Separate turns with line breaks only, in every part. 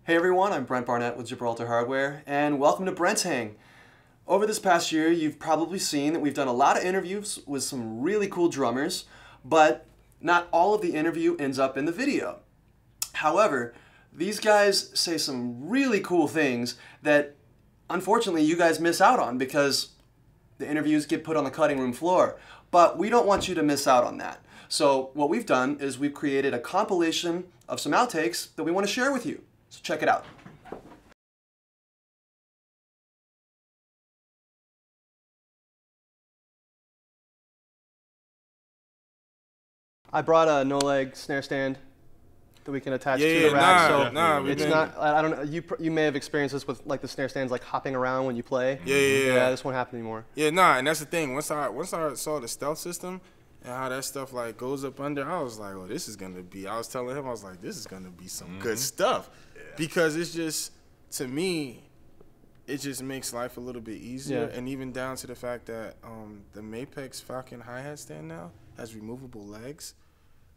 Hey everyone, I'm Brent Barnett with Gibraltar Hardware, and welcome to Brent's Hang. Over this past year, you've probably seen that we've done a lot of interviews with some really cool drummers, but not all of the interview ends up in the video. However, these guys say some really cool things that unfortunately you guys miss out on because the interviews get put on the cutting room floor. But we don't want you to miss out on that. So what we've done is we've created a compilation of some outtakes that we want to share with you. So check it out. I brought a no-leg snare stand that we can attach to the rack. It's not. I don't know. You may have experienced this with like the snare stands like hopping around when you play. Yeah. This won't happen anymore.
Yeah, nah, and that's the thing. Once I saw the stealth system and how that stuff like goes up under, I was like, oh, this is gonna be. I was telling him, I was like, this is gonna be some good stuff, because it's just, to me, it just makes life a little bit easier, and even down to the fact that the Matchbox Falcon hi-hat stand now has removable legs.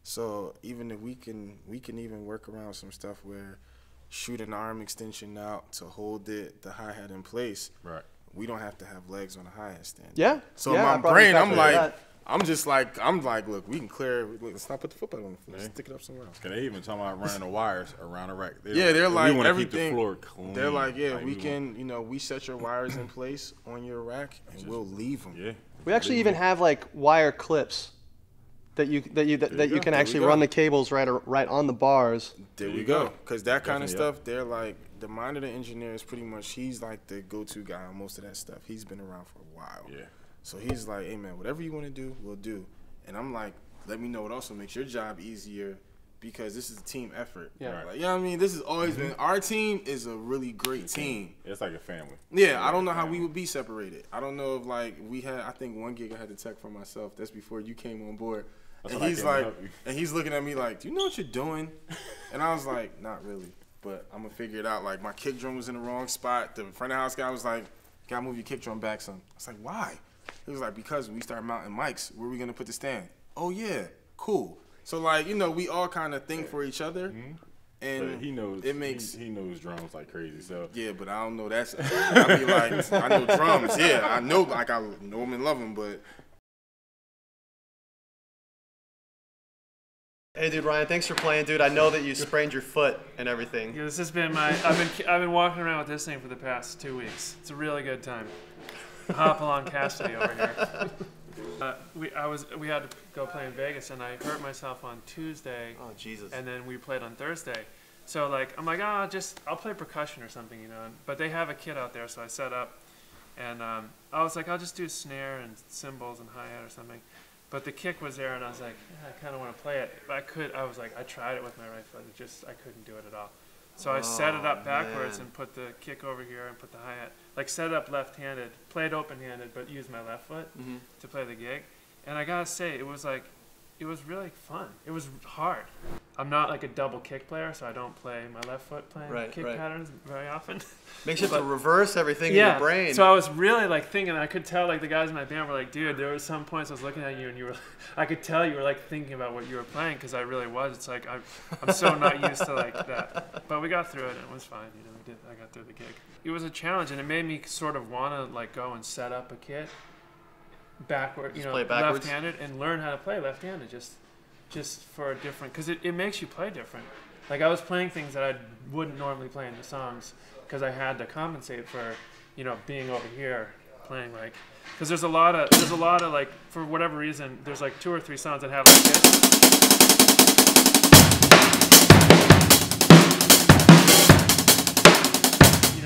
So even if we can even work around some stuff where shoot an arm extension out to hold the hi-hat in place. Right. We don't have to have legs on a hi-hat stand.
Yeah.
So in my brain, I'm like, look, we can clear. Let's not put the football on the floor. Stick it up somewhere else.
Can they even talk about running the wires around the rack?
They're like
we
everything.
Keep the floor clean.
They're like, we can, we set your wires in place on your rack, and we'll leave them.
Yeah.
We actually even have like wire clips that you can actually run the cables right on the bars.
There we go. Because that kind of stuff, they're like, the monitor engineer is pretty much, he's like the go-to guy on most of that stuff. He's been around for a while. Yeah. So he's like, hey man, whatever you want to do, we'll do. And I'm like, let me know. It also makes your job easier, because this is a team effort. Yeah. Right. Like, you know what I mean? This has always been, our team is a really great team.
It's like a family.
Yeah, I don't know how we would be separated. I don't know if like I think one gig I had to tech for myself. That's before you came on board. And he's like, and he's looking at me like, do you know what you're doing? And I was like, not really, but I'm gonna figure it out. Like my kick drum was in the wrong spot. The front of house guy was like, gotta move your kick drum back some. I was like, why? He was like, because when we start mounting mics, where are we gonna put the stand? Oh yeah, cool. So like, we all kind of think for each other. And
but he knows
it makes
he knows drums like crazy. So
yeah, but I don't know. I be like, I know drums. Yeah, I know them and love them, but.
Hey, dude, Ryan, thanks for playing, dude. I know that you sprained your foot and everything.
Yeah, this has been I've been walking around with this thing for the past 2 weeks. It's a really good time. Hop along Cassidy over here. We had to go play in Vegas, and I hurt myself on Tuesday.
Oh Jesus!
And then we played on Thursday. So like I'm like, I'll play percussion or something, But they have a kit out there, so I set up, and I was like, I'll just do snare and cymbals and hi-hat or something. But the kick was there, and I was like, I kind of want to play it. But I tried it with my right foot. I couldn't do it at all. So I set it up backwards and put the kick over here and put the hi-hat. Like set it up left-handed, played open-handed, but used my left foot to play the gig. And I gotta say, it was really fun. It was hard. I'm not like a double kick player, so I don't play my left foot playing kick patterns very often.
Makes you have to reverse everything in your brain.
So I was really like thinking, I could tell like the guys in my band were like, dude, there were some points I was looking at you and I could tell you were like thinking about what you were playing, because I really was. It's like I'm so not used to like that. But we got through it and it was fine. I got through the gig. It was a challenge, and it made me sort of want to like go and set up a kit backward, left-handed, and learn how to play left-handed just for a different, because it makes you play different. Like I was playing things that I wouldn't normally play in the songs, because I had to compensate for, being over here playing like, because there's a lot of like, for whatever reason, there's like 2 or 3 songs that have like this,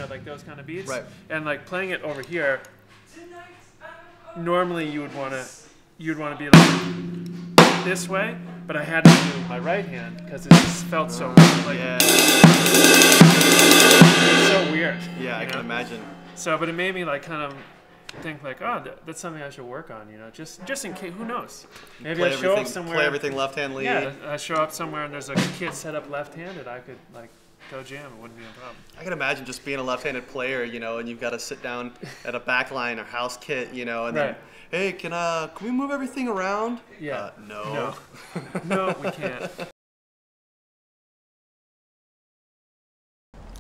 like those kind of beats, right? And like playing it over here, normally you would want to be like this way, but I had to do my right hand because it just felt so weird. Like, it's so weird.
Yeah, I can imagine.
So, but it made me like kind of think like, oh, that's something I should work on. Just in case. Who knows? Maybe I show up somewhere.
Play everything left-hand lead.
Yeah, I show up somewhere and there's a kit set up left-handed. I could like go jam. It wouldn't be a problem.
I can imagine just being a left-handed player, and you've got to sit down at a backline or house kit, and then, hey, can we move everything around?
Yeah.
No.
No, we can't.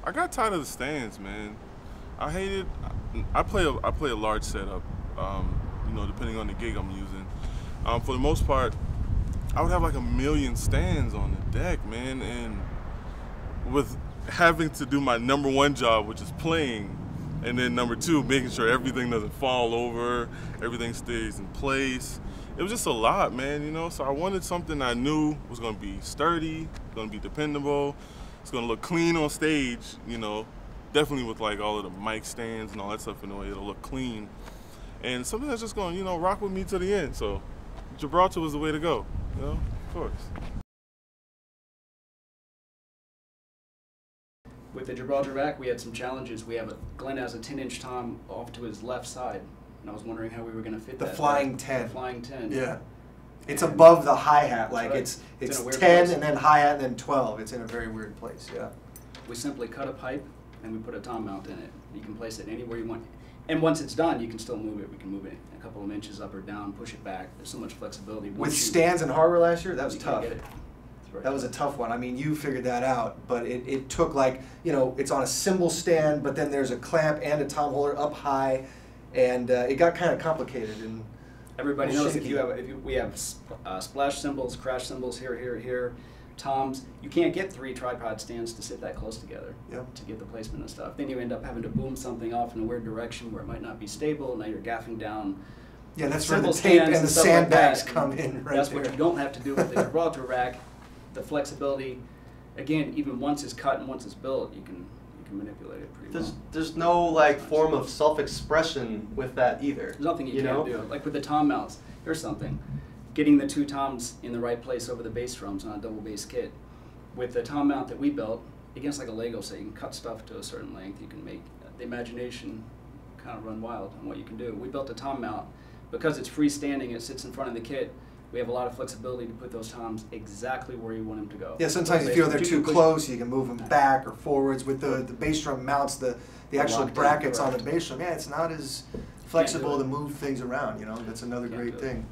I got tired of the stands, man. I hated. I play a large setup. You know, depending on the gig I'm using. For the most part, I would have like 1 million stands on the deck, man, and with having to do my number one job, which is playing, and then number two, making sure everything doesn't fall over, everything stays in place. It was just a lot, man, you know? So I wanted something I knew was gonna be sturdy, gonna be dependable, it's gonna look clean on stage, you know? Definitely with like all of the mic stands and all that stuff in the way, it'll look clean. And something that's just gonna, you know, rock with me to the end. So Gibraltar was the way to go, you know, of course.
With the Gibraltar rack, we had some challenges. Glen has a 10-inch tom off to his left side, and I was wondering how we were going to fit
The
that.
flying 10.
The flying 10.
Yeah. It's above the hi-hat. Like
right.
it's
in a weird
10
place.
and then hi-hat and then 12. It's in a very weird place, yeah.
We simply cut a pipe and we put a tom mount in it. You can place it anywhere you want. And once it's done, you can still move it. We can move it a couple of inches up or down, push it back. There's so much flexibility.
With stands and hardware last year, that was
you can't
tough.
get it. Right.
That was a tough one. I mean, you figured that out, but it took like, you know, it's on a cymbal stand, but then there's a clamp and a tom holder up high, and it got kind of complicated. And
everybody knows
shaky.
we have splash cymbals, crash cymbals here, toms. You can't get 3 tripod stands to sit that close together to get the placement and stuff. Then you end up having to boom something off in a weird direction where it might not be stable, and now you're gaffing down.
Yeah, that's where the
cymbal
tape
stands
and the
stuff like
sandbags
that.
come in right
That's
there.
what you don't have to do with the Gibraltar rack. The flexibility, again, even once it's cut and once it's built, you can manipulate it pretty well.
There's no like form of self-expression with that either.
There's nothing you can't do. Like with the tom mounts, here's something. Getting the 2 toms in the right place over the bass drums on a double bass kit. With the tom mount that we built, against like a Lego set, you can cut stuff to a certain length. You can make the imagination kind of run wild on what you can do. We built a tom mount. Because it's freestanding, it sits in front of the kit. We have a lot of flexibility to put those toms exactly where you want them to go.
Yeah, sometimes you feel they're too close, you can move them back or forwards. With the bass drum mounts, the actual brackets on the bass drum, yeah, it's not as flexible to move things around, you know? That's another great thing.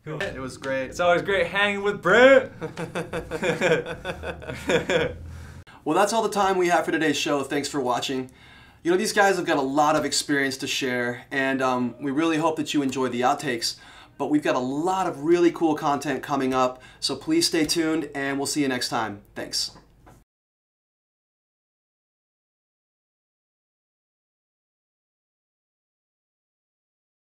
Good.
It was great.
It's always great hanging with Brent.
Well, that's all the time we have for today's show. Thanks for watching. You know, these guys have got a lot of experience to share, and we really hope that you enjoy the outtakes. But we've got a lot of really cool content coming up, so please stay tuned, and we'll see you next time. Thanks.